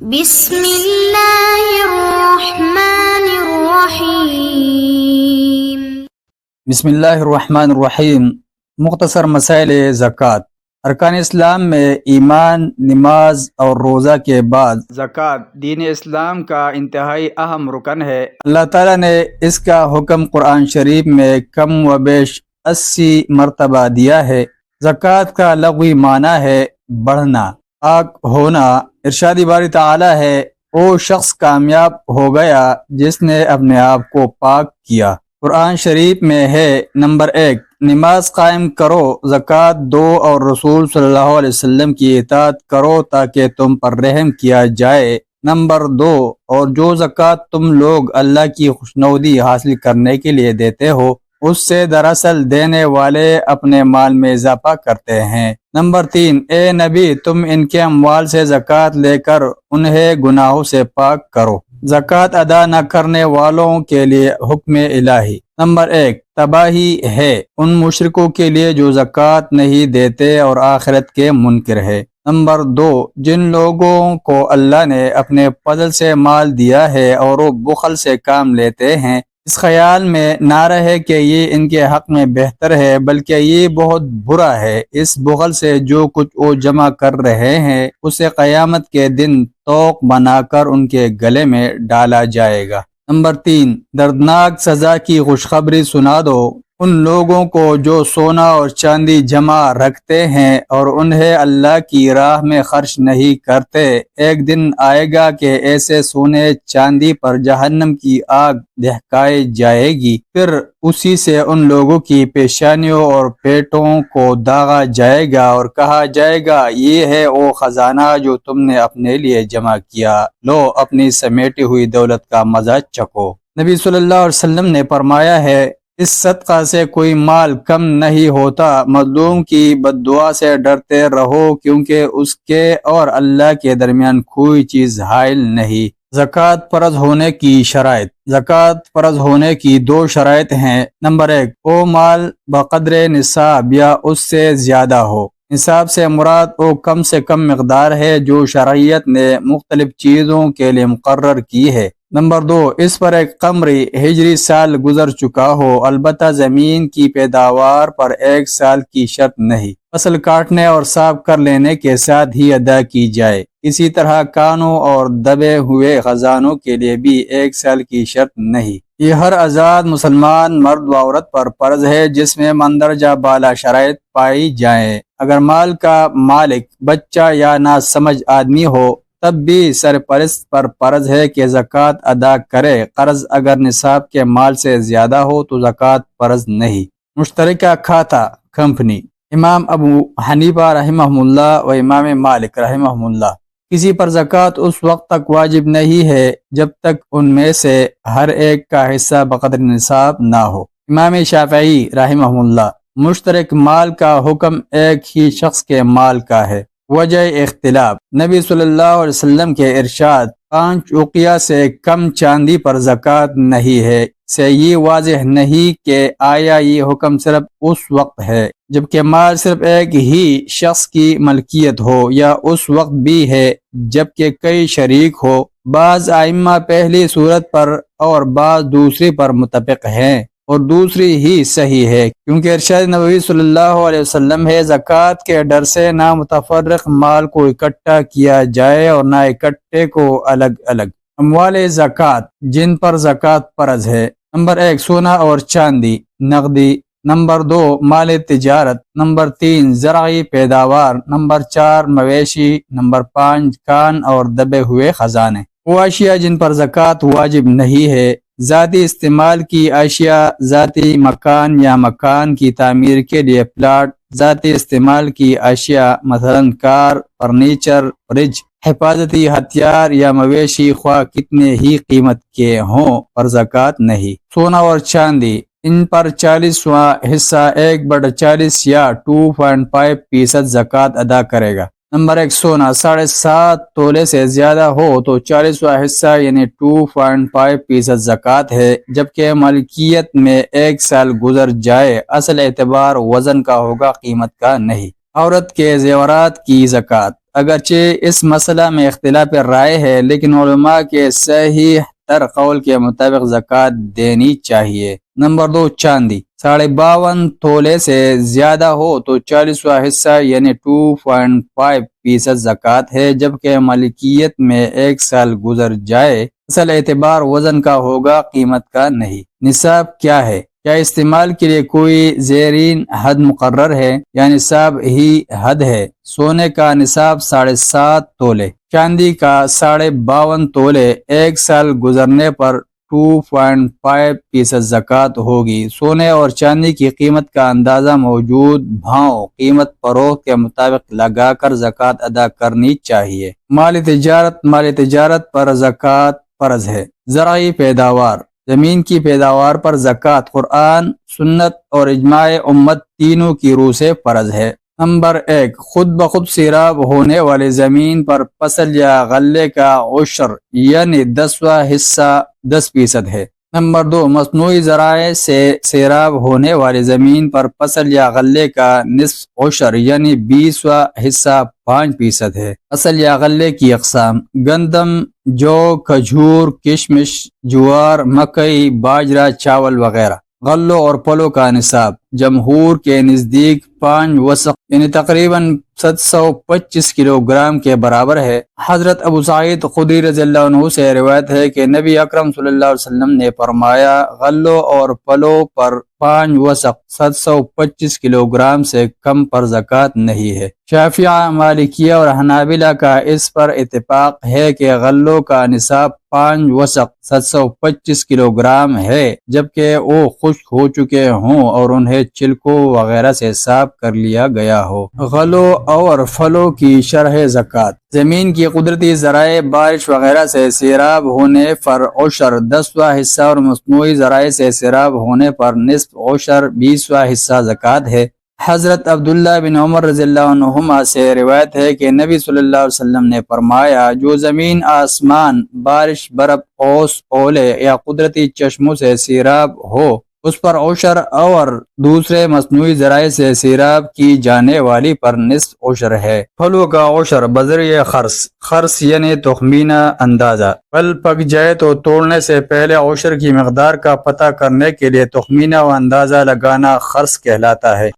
بسم اللہ الرحمن الرحیم۔ بسم اللہ الرحمن الرحیم۔ مختصر مسائل زکوٰۃ۔ ارکان اسلام میں ایمان، نماز اور روزہ کے بعد زکوٰۃ دین اسلام کا انتہائی اہم رکن ہے۔ اللہ تعالیٰ نے اس کا حکم قرآن شریف میں کم و بیش 80 مرتبہ دیا ہے۔ زکوٰۃ کا لغوی معنی ہے بڑھنا، پاک ہونا۔ ارشاد باری تعالیٰ ہے، وہ شخص کامیاب ہو گیا جس نے اپنے آپ کو پاک کیا۔ قرآن شریف میں ہے، نمبر 1، نماز قائم کرو، زکوٰۃ دو اور رسول صلی اللہ علیہ وسلم کی اطاعت کرو تاکہ تم پر رحم کیا جائے۔ نمبر 2، اور جو زکوٰۃ تم لوگ اللہ کی خوشنودی حاصل کرنے کے لیے دیتے ہو، اس سے دراصل دینے والے اپنے مال میں اضافہ کرتے ہیں۔ نمبر 3، اے نبی، تم ان کے اموال سے زکوٰۃ لے کر انہیں گناہوں سے پاک کرو۔ زکوٰۃ ادا نہ کرنے والوں کے لیے حکم الہی۔ نمبر 1، تباہی ہے ان مشرکوں کے لیے جو زکوٰۃ نہیں دیتے اور آخرت کے منکر ہے۔ نمبر 2، جن لوگوں کو اللہ نے اپنے فضل سے مال دیا ہے اور وہ بخل سے کام لیتے ہیں، اس خیال میں نہ رہے کہ یہ ان کے حق میں بہتر ہے، بلکہ یہ بہت برا ہے۔ اس بخل سے جو کچھ وہ جمع کر رہے ہیں اسے قیامت کے دن طوق بنا کر ان کے گلے میں ڈالا جائے گا۔ نمبر 3، دردناک سزا کی خوشخبری سنا دو ان لوگوں کو جو سونا اور چاندی جمع رکھتے ہیں اور انہیں اللہ کی راہ میں خرچ نہیں کرتے۔ ایک دن آئے گا کہ ایسے سونے چاندی پر جہنم کی آگ دہکائی جائے گی، پھر اسی سے ان لوگوں کی پیشانیوں اور پیٹوں کو داغا جائے گا اور کہا جائے گا، یہ ہے وہ خزانہ جو تم نے اپنے لیے جمع کیا، لو اپنی سمیٹی ہوئی دولت کا مزہ چکھو۔ نبی صلی اللہ علیہ وسلم نے فرمایا ہے، اس صدقہ سے کوئی مال کم نہیں ہوتا۔ مظلوم کی بد دعا سے ڈرتے رہو کیونکہ اس کے اور اللہ کے درمیان کوئی چیز حائل نہیں۔ زکوٰۃ فرض ہونے کی شرائط۔ زکوٰۃ فرض ہونے کی 2 شرائط ہیں۔ نمبر 1، وہ مال بقدر نصاب یا اس سے زیادہ ہو۔ نصاب سے مراد وہ کم سے کم مقدار ہے جو شرعیت نے مختلف چیزوں کے لیے مقرر کی ہے۔ نمبر 2، اس پر ایک قمری ہجری سال گزر چکا ہو، البتہ زمین کی پیداوار پر 1 سال کی شرط نہیں، فصل کاٹنے اور صاف کر لینے کے ساتھ ہی ادا کی جائے۔ اسی طرح کانوں اور دبے ہوئے خزانوں کے لیے بھی 1 سال کی شرط نہیں۔ یہ ہر آزاد مسلمان مرد و عورت پر فرض ہے جس میں مندرجہ بالا شرائط پائی جائیں۔ اگر مال کا مالک بچہ یا ناسمجھ آدمی ہو تب بھی سرپرست پر فرض ہے کہ زکوٰۃ ادا کرے۔ قرض اگر نصاب کے مال سے زیادہ ہو تو زکوٰۃ فرض نہیں۔ مشترکہ کھاتا کمپنی۔ امام ابو حنیفہ رحمہ اللہ و امام مالک رحمہ اللہ، کسی پر زکوٰۃ اس وقت تک واجب نہیں ہے جب تک ان میں سے ہر ایک کا حصہ بقدر نصاب نہ ہو۔ امام شافعی رحمہ اللہ، مشترک مال کا حکم ایک ہی شخص کے مال کا ہے۔ وجہ اختلاف، نبی صلی اللہ علیہ وسلم کے ارشاد، 5 اوقیہ سے کم چاندی پر زکوٰۃ نہیں ہے، سے یہ واضح نہیں کہ آیا یہ حکم صرف اس وقت ہے جبکہ مال صرف ایک ہی شخص کی ملکیت ہو یا اس وقت بھی ہے جبکہ کئی شریک ہو۔ بعض ائمہ پہلی صورت پر اور بعض دوسری پر متفق ہیں اور دوسری ہی صحیح ہے، کیونکہ ارشاد نبوی صلی اللہ علیہ وسلم ہے، زکوٰۃ کے ڈر سے نہ متفرق مال کو اکٹھا کیا جائے اور نہ اکٹھے کو الگ الگ۔ اموال زکوٰۃ جن پر زکوٰۃ فرض ہے۔ نمبر 1، سونا اور چاندی نقدی۔ نمبر 2، مال تجارت۔ نمبر 3، زرعی پیداوار۔ نمبر 4، مویشی۔ نمبر 5، کان اور دبے ہوئے خزانے۔ وہ اشیاء جن پر زکوٰۃ واجب نہیں ہے۔ ذاتی استعمال کی اشیاء، ذاتی مکان یا مکان کی تعمیر کے لیے پلاٹ، ذاتی استعمال کی اشیاء مثلا کار، فرنیچر، فریج، حفاظتی ہتھیار یا مویشی خواہ کتنے ہی قیمت کے ہوں پر زکوٰۃ نہیں۔ سونا اور چاندی، ان پر 40واں حصہ 1/40 یا 2.5% زکوٰۃ ادا کرے گا۔ نمبر 1، سونا 7.5 تولے سے زیادہ ہو تو 40واں حصہ یعنی 2.5% زکوٰۃ ہے، جبکہ ملکیت میں 1 سال گزر جائے۔ اصل اعتبار وزن کا ہوگا، قیمت کا نہیں۔ عورت کے زیورات کی زکوٰۃ۔ اگرچہ اس مسئلہ میں اختلاف رائے ہے، لیکن علماء کے صحیح تر قول کے مطابق زکوٰۃ دینی چاہیے۔ نمبر 2، چاندی 52.5 تولے سے زیادہ ہو تو 40واں حصہ یعنی 2.5% زکوٰۃ ہے، جبکہ ملکیت میں 1 سال گزر جائے۔ اصل اعتبار وزن کا ہوگا، قیمت کا نہیں۔ نصاب کیا ہے؟ کیا استعمال کے لیے کوئی زیرین حد مقرر ہے یا نصاب ہی حد ہے؟ سونے کا نصاب 7.5 تولے، چاندی کا 52.5 تولے، 1 سال گزرنے پر 2.5% زکوٰۃ ہوگی۔ سونے اور چاندی کی قیمت کا اندازہ موجود بھاؤ قیمت فروخت کے مطابق لگا کر زکوٰۃ ادا کرنی چاہیے۔ مال تجارت پر زکوٰۃ فرض ہے۔ زرعی پیداوار، زمین کی پیداوار پر زکوٰۃ قرآن، سنت اور اجماع امت تینوں کی روح سے فرض ہے۔ نمبر 1، خود بخود سیراب ہونے والی زمین پر فصل یا غلے کا عشر یعنی 10واں حصہ 10% ہے۔ نمبر 2، مصنوعی ذرائع سے سیراب ہونے والی زمین پر فصل یا غلے کا نصف عشر یعنی 20واں حصہ 5% ہے۔ فصل یا غلے کی اقسام: گندم، جو، کھجور، کشمش، جوار، مکئی، باجرہ، چاول وغیرہ۔ غلوں اور پھلوں کا نصاب جمہور کے نزدیک 5 وسق یعنی تقریباً 725 کلو گرام کے برابر ہے۔ حضرت ابو سعید خدری رضی اللہ عنہ سے روایت ہے کہ نبی اکرم صلی اللہ علیہ وسلم نے فرمایا، غلوں اور پھلوں پر 5 وسق 725 کلو گرام سے کم پر زکوٰۃ نہیں ہے۔ شافعیہ، مالکیہ اور حنابلہ کا اس پر اتفاق ہے کہ غلوں کا نصاب 5 وسق 725 کلو گرام ہے، جبکہ وہ خشک ہو چکے ہوں اور انہیں چھلکوں وغیرہ سے صاف کر لیا گیا ہو۔ غلوں اور پھلوں کی شرح زکوٰۃ: زمین کی قدرتی ذرائع بارش وغیرہ سے سیراب ہونے پر عشر 10واں حصہ اور مصنوعی ذرائع سے سیراب ہونے پر نصف عشر 20واں حصہ زکوٰۃ ہے۔ حضرت عبداللہ بن عمر رضی اللہ عنہما سے روایت ہے کہ نبی صلی اللہ علیہ وسلم نے فرمایا، جو زمین، آسمان، بارش، برف، اوس، اولے یا قدرتی چشموں سے سیراب ہو اس پر عشر اور دوسرے مصنوعی ذرائع سے سیراب کی جانے والی پر نصف عشر ہے۔ پھلوں کا عشر بذریعہ خرس یعنی تخمینہ اندازہ۔ پھل پک جائے تو توڑنے سے پہلے عشر کی مقدار کا پتہ کرنے کے لیے تخمینہ و اندازہ لگانا خرس کہلاتا ہے۔